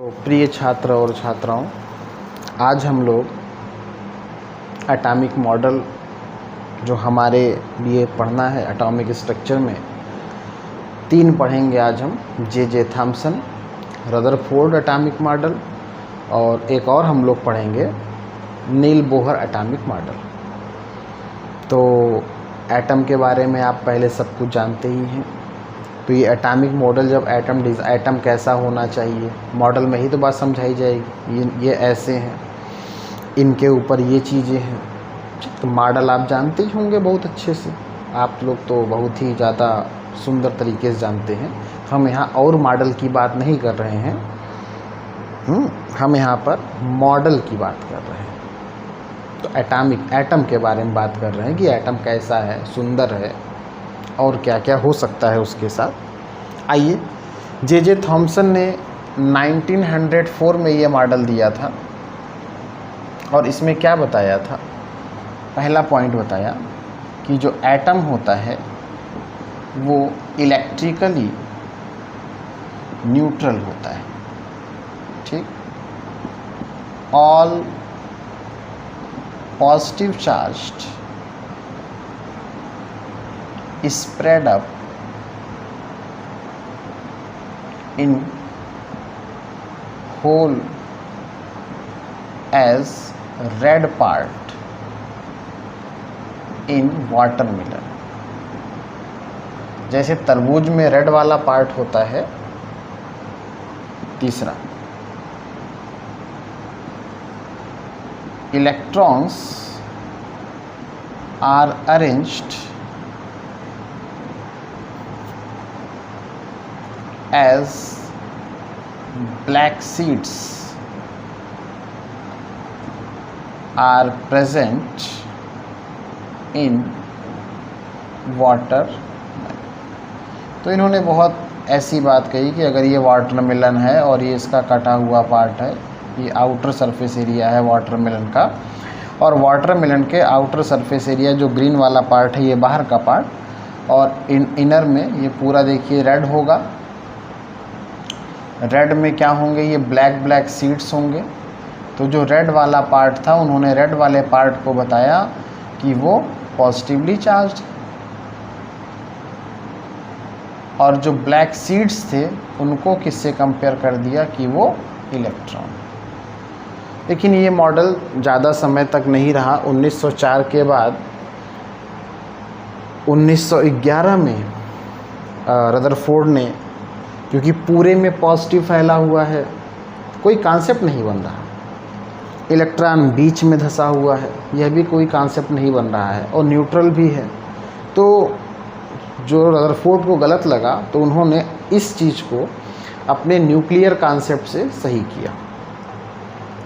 तो प्रिय छात्र और छात्राओं, आज हम लोग एटॉमिक मॉडल जो हमारे लिए पढ़ना है एटॉमिक स्ट्रक्चर में 3 पढ़ेंगे। आज हम J Thomson, Rutherford atomic model और एक और हम लोग पढ़ेंगे नील बोहर एटॉमिक मॉडल। तो एटम के बारे में आप पहले सब कुछ जानते ही हैं। तो ये एटॉमिक मॉडल जब एटम कैसा होना चाहिए मॉडल में ही तो बात समझाई जाएगी। ये ऐसे हैं, इनके ऊपर ये चीज़ें हैं। तो मॉडल आप जानते ही होंगे बहुत अच्छे से, आप लोग तो बहुत ही ज़्यादा सुंदर तरीके से जानते हैं। हम यहाँ और मॉडल की बात नहीं कर रहे हैं, हम यहाँ पर मॉडल की बात कर रहे हैं। तो एटम के बारे में बात कर रहे हैं कि एटम कैसा है, सुंदर है और क्या क्या हो सकता है उसके साथ। आइए, जे थॉम्सन ने 1904 में ये मॉडल दिया था और इसमें क्या बताया था। पहला पॉइंट बताया कि जो एटम होता है वो इलेक्ट्रिकली न्यूट्रल होता है। ठीक, all positive charged spread up in whole as red part in watermelon। जैसे तरबूज में रेड वाला पार्ट होता है। तीसरा, electrons are arranged as black seeds are present in water। तो इन्होंने बहुत ऐसी बात कही कि अगर ये वाटरमेलन है और ये इसका कटा हुआ पार्ट है, ये आउटर सरफेस एरिया है वाटरमेलन का, और वाटरमेलन के आउटर सरफेस एरिया जो ग्रीन वाला पार्ट है ये बाहर का पार्ट, और इनर में ये पूरा देखिए रेड होगा। रेड में क्या होंगे, ये ब्लैक सीड्स होंगे। तो जो रेड वाला पार्ट था उन्होंने रेड वाले पार्ट को बताया कि वो पॉजिटिवली चार्ज्ड, और जो ब्लैक सीड्स थे उनको किससे कंपेयर कर दिया कि वो इलेक्ट्रॉन। लेकिन ये मॉडल ज़्यादा समय तक नहीं रहा। 1904 के बाद 1911 में रदरफोर्ड ने, क्योंकि पूरे में पॉजिटिव फैला हुआ है, कोई कॉन्सेप्ट नहीं बन रहा, इलेक्ट्रॉन बीच में धंसा हुआ है, यह भी कोई कॉन्सेप्ट नहीं बन रहा है, और न्यूट्रल भी है। तो जो रदरफोर्ड को गलत लगा तो उन्होंने इस चीज़ को अपने न्यूक्लियर कॉन्सेप्ट से सही किया,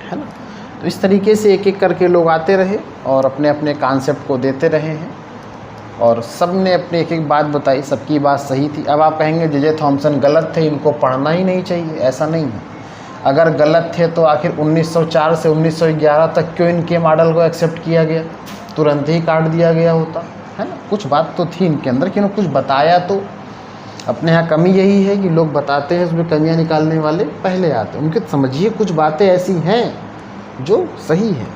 है ना। तो इस तरीके से एक एक करके लोग आते रहे और अपने अपने कॉन्सेप्ट को देते रहे हैं, और सब ने अपनी एक एक बात बताई, सबकी बात सही थी। अब आप कहेंगे जे थॉम्सन गलत थे, इनको पढ़ना ही नहीं चाहिए। ऐसा नहीं है। अगर गलत थे तो आखिर 1904 से 1911 तक क्यों इनके मॉडल को एक्सेप्ट किया गया, तुरंत ही काट दिया गया होता, है ना। कुछ बात तो थी इनके अंदर कि उन्होंने कुछ बताया। तो अपने यहाँ कमी यही है कि लोग बताते हैं, उसमें कमियाँ निकालने वाले पहले आते हैं। उनके समझिए कुछ बातें ऐसी हैं जो सही है।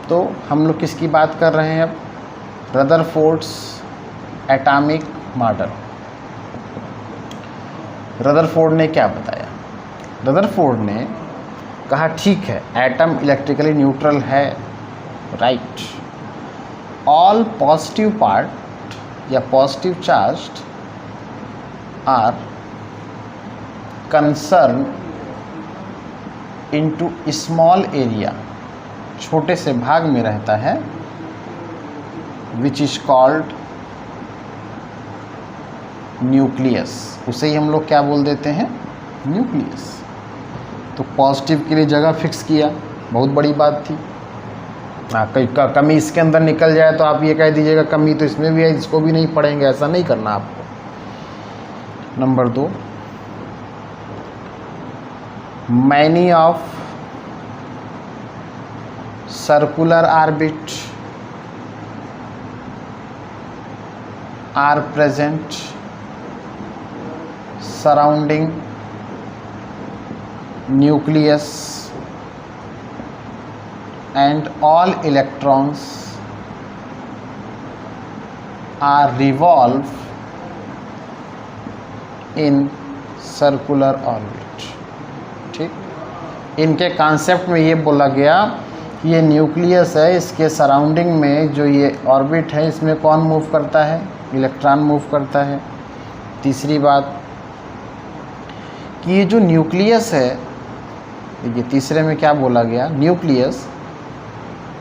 तो हम लोग किसकी बात कर रहे हैं अब, रदरफोर्ड्स एटॉमिक मॉडल। रदरफोर्ड ने क्या बताया, रदरफोर्ड ने कहा ठीक है एटम इलेक्ट्रिकली न्यूट्रल है, राइट। ऑल पॉजिटिव पार्ट या positive charged are concern into small area, छोटे से भाग में रहता है, विच इज कॉल्ड न्यूक्लियस। उसे ही हम लोग क्या बोल देते हैं, न्यूक्लियस। तो पॉजिटिव के लिए जगह फिक्स किया, बहुत बड़ी बात थी। कई कमी इसके अंदर निकल जाए तो आप ये कह दीजिएगा कमी तो इसमें भी है, इसको भी नहीं पढ़ेंगे, ऐसा नहीं करना आपको। Number 2, many of circular orbit are present surrounding nucleus and all electrons are revolve in circular orbit। ठीक, इनके कॉन्सेप्ट में ये बोला गया कि ये न्यूक्लियस है, इसके सराउंडिंग में जो ये ऑर्बिट है इसमें कौन मूव करता है, इलेक्ट्रॉन मूव करता है। तीसरी बात कि ये जो न्यूक्लियस है, देखिए तीसरे में क्या बोला गया, न्यूक्लियस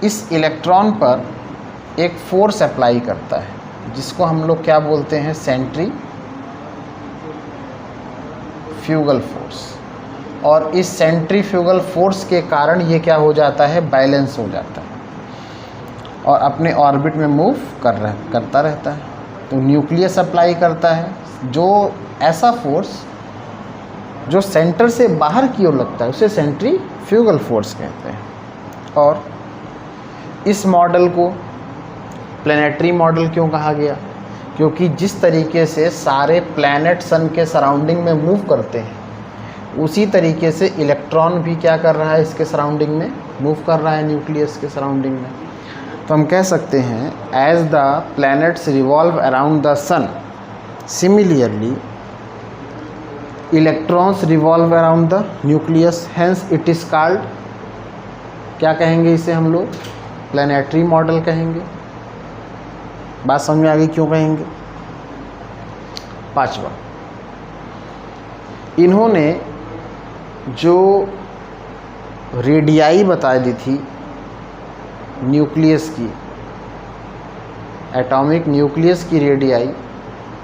इस इलेक्ट्रॉन पर एक फोर्स अप्लाई करता है जिसको हम लोग क्या बोलते हैं, सेंट्रीफ्यूगल फोर्स। और इस सेंट्रीफ्यूगल फोर्स के कारण ये क्या हो जाता है, बैलेंस हो जाता है और अपने ऑर्बिट में मूव करता रहता है। तो न्यूक्लियस अप्लाई करता है जो ऐसा फोर्स जो सेंटर से बाहर की ओर लगता है उसे सेंट्रीफ्यूगल फोर्स कहते हैं। और इस मॉडल को प्लैनेटरी मॉडल क्यों कहा गया, क्योंकि जिस तरीके से सारे प्लैनेट सन के सराउंडिंग में मूव करते हैं उसी तरीके से इलेक्ट्रॉन भी क्या कर रहा है, इसके सराउंडिंग में मूव कर रहा है, न्यूक्लियस के सराउंडिंग में। तो हम कह सकते हैं as the planets revolve around the sun similarly electrons revolve around the nucleus, hence it is called, क्या कहेंगे इसे हम लोग, प्लैनेटरी मॉडल कहेंगे। बात समझ में आ गई क्यों कहेंगे। पांचवा, इन्होंने जो रेडियाई बता दी थी न्यूक्लियस की, एटॉमिक न्यूक्लियस की रेडियाई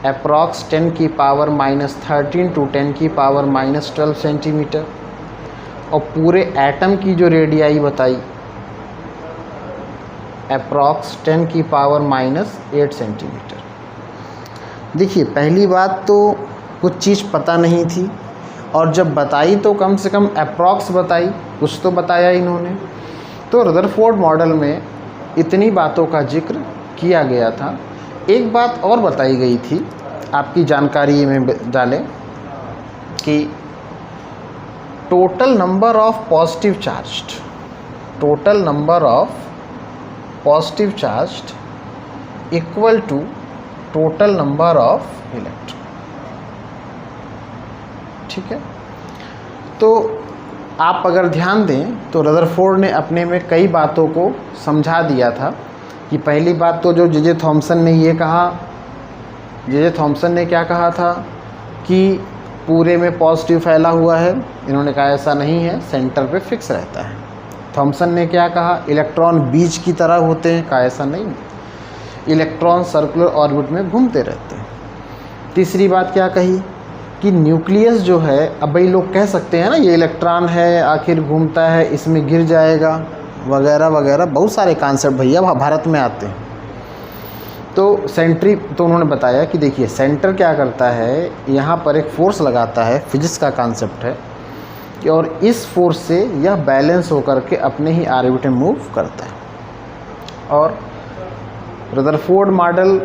अप्रॉक्स 10 की पावर -13 टू 10 की पावर -12 सेंटीमीटर, और पूरे एटम की जो रेडियाई बताई अप्रॉक्स 10 की पावर -8 सेंटीमीटर। देखिए पहली बात तो कुछ चीज़ पता नहीं थी और जब बताई तो कम से कम अप्रॉक्स बताई, कुछ तो बताया इन्होंने। तो रदरफोर्ड मॉडल में इतनी बातों का जिक्र किया गया था। एक बात और बताई गई थी, आपकी जानकारी में डालें कि total number of positive charged equal to total number of electron. ठीक है, तो आप अगर ध्यान दें तो रदरफोर्ड ने अपने में कई बातों को समझा दिया था कि पहली बात तो जो जे थॉमसन ने ये कहा, जे थॉमसन ने क्या कहा था कि पूरे में पॉजिटिव फैला हुआ है, इन्होंने कहा ऐसा नहीं है, सेंटर पे फिक्स रहता है। थॉमसन ने क्या कहा, इलेक्ट्रॉन बीज की तरह होते हैं, कहा ऐसा नहीं, इलेक्ट्रॉन सर्कुलर ऑर्बिट में घूमते रहते हैं। तीसरी बात क्या कही कि न्यूक्लियस जो है, अब भाई लोग कह सकते हैं ना ये इलेक्ट्रॉन है आखिर घूमता है, इसमें गिर जाएगा वगैरह वगैरह, बहुत सारे कॉन्सेप्ट भैया भारत में आते हैं। तो उन्होंने बताया कि देखिए सेंटर क्या करता है, यहाँ पर एक फोर्स लगाता है, फिजिक्स का कॉन्सेप्ट है कि और इस फोर्स से यह बैलेंस होकर के अपने ही ऑर्बिट में मूव करता है। और रदरफोर्ड मॉडल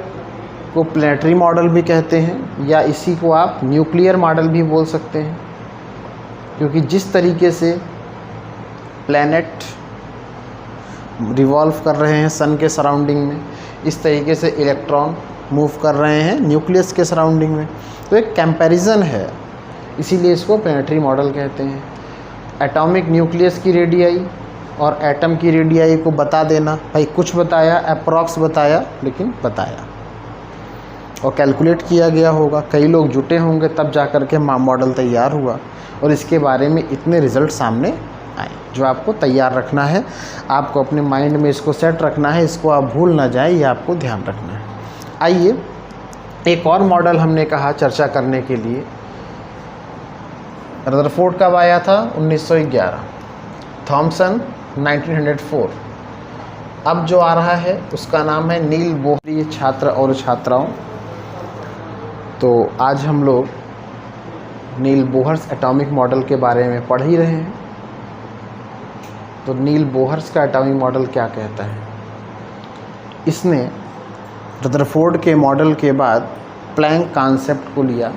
को प्लैनेटरी मॉडल भी कहते हैं या इसी को आप न्यूक्लियर मॉडल भी बोल सकते हैं, क्योंकि जिस तरीके से प्लैनेट रिवॉल्व कर रहे हैं सन के सराउंडिंग में, इस तरीके से इलेक्ट्रॉन मूव कर रहे हैं न्यूक्लियस के सराउंडिंग में। तो एक कंपैरिजन है, इसीलिए इसको प्लैनेटरी मॉडल कहते हैं। एटॉमिक न्यूक्लियस की रेडियाई और एटम की रेडियाई को बता देना, भाई कुछ बताया, अप्रॉक्स बताया, लेकिन बताया और कैलकुलेट किया गया होगा, कई लोग जुटे होंगे तब जा कर के मॉडल तैयार हुआ और इसके बारे में इतने रिज़ल्ट सामने आए। जो आपको तैयार रखना है, आपको अपने माइंड में इसको सेट रखना है, इसको आप भूल ना जाए, ये आपको ध्यान रखना है। आइए एक और मॉडल हमने कहा चर्चा करने के लिए, रदरफोर्ड कब आया था, 1911, थॉमसन 1904। अब जो आ रहा है उसका नाम है नील बोहर। छात्र और छात्राओं, तो आज हम लोग नील बोहर्स एटॉमिक मॉडल के बारे में पढ़ ही रहे हैं। तो नील बोहर्स का एटॉमिक मॉडल क्या कहता है, इसने रदरफोर्ड के मॉडल के बाद प्लैंक कॉन्सेप्ट को लिया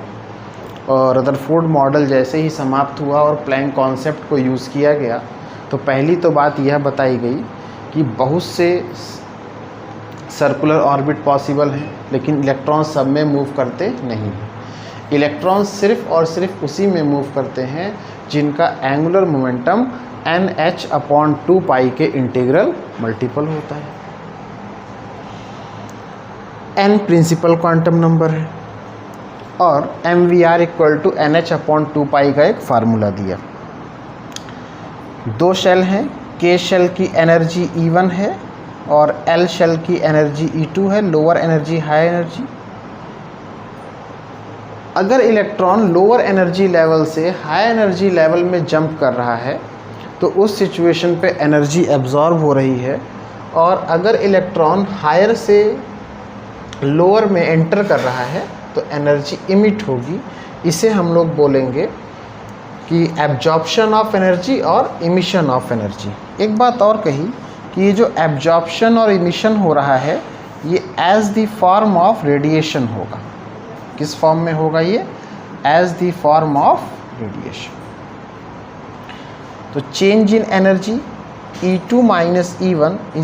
और रदरफोर्ड मॉडल जैसे ही समाप्त हुआ और प्लैंक कॉन्सेप्ट को यूज़ किया गया, तो पहली तो बात यह बताई गई कि बहुत से सर्कुलर ऑर्बिट पॉसिबल हैं, लेकिन इलेक्ट्रॉन सब में मूव करते नहीं हैं। इलेक्ट्रॉन सिर्फ और सिर्फ उसी में मूव करते हैं जिनका एंगुलर मोमेंटम NH/2 के इंटीग्रल मल्टीपल होता है। n प्रिंसिपल क्वांटम नंबर है और MVR = NH/2 का एक फार्मूला दिया। दो शेल हैं, K शेल की एनर्जी E1 है और L शेल की एनर्जी E2 है, लोअर एनर्जी हाई एनर्जी। अगर इलेक्ट्रॉन लोअर एनर्जी लेवल से हाई एनर्जी लेवल में जंप कर रहा है तो उस सिचुएशन पे एनर्जी एब्जॉर्ब हो रही है, और अगर इलेक्ट्रॉन हायर से लोअर में एंटर कर रहा है तो एनर्जी इमिट होगी। इसे हम लोग बोलेंगे कि एब्जॉर्प्शन ऑफ एनर्जी और इमिशन ऑफ एनर्जी। एक बात और कही कि ये जो एब्जॉर्प्शन और इमिशन हो रहा है ये as the form of radiation होगा। किस फॉर्म में होगा ये? As the form of radiation. तो change in energy E2 - E1 =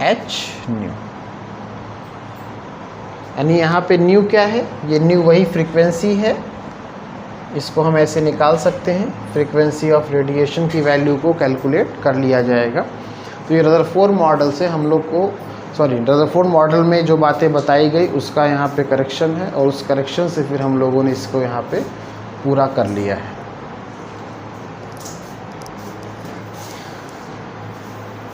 hν। यानी यहाँ पे न्यू क्या है? ये न्यू वही फ्रीक्वेंसी है, इसको हम ऐसे निकाल सकते हैं। फ्रीक्वेंसी ऑफ रेडिएशन की वैल्यू को कैलकुलेट कर लिया जाएगा। तो ये रदरफोर्ड मॉडल से हम लोग को रदरफोर्ड मॉडल में जो बातें बताई गई उसका यहाँ पे करेक्शन है, और उस करेक्शन से फिर हम लोगों ने इसको यहाँ पे पूरा कर लिया है।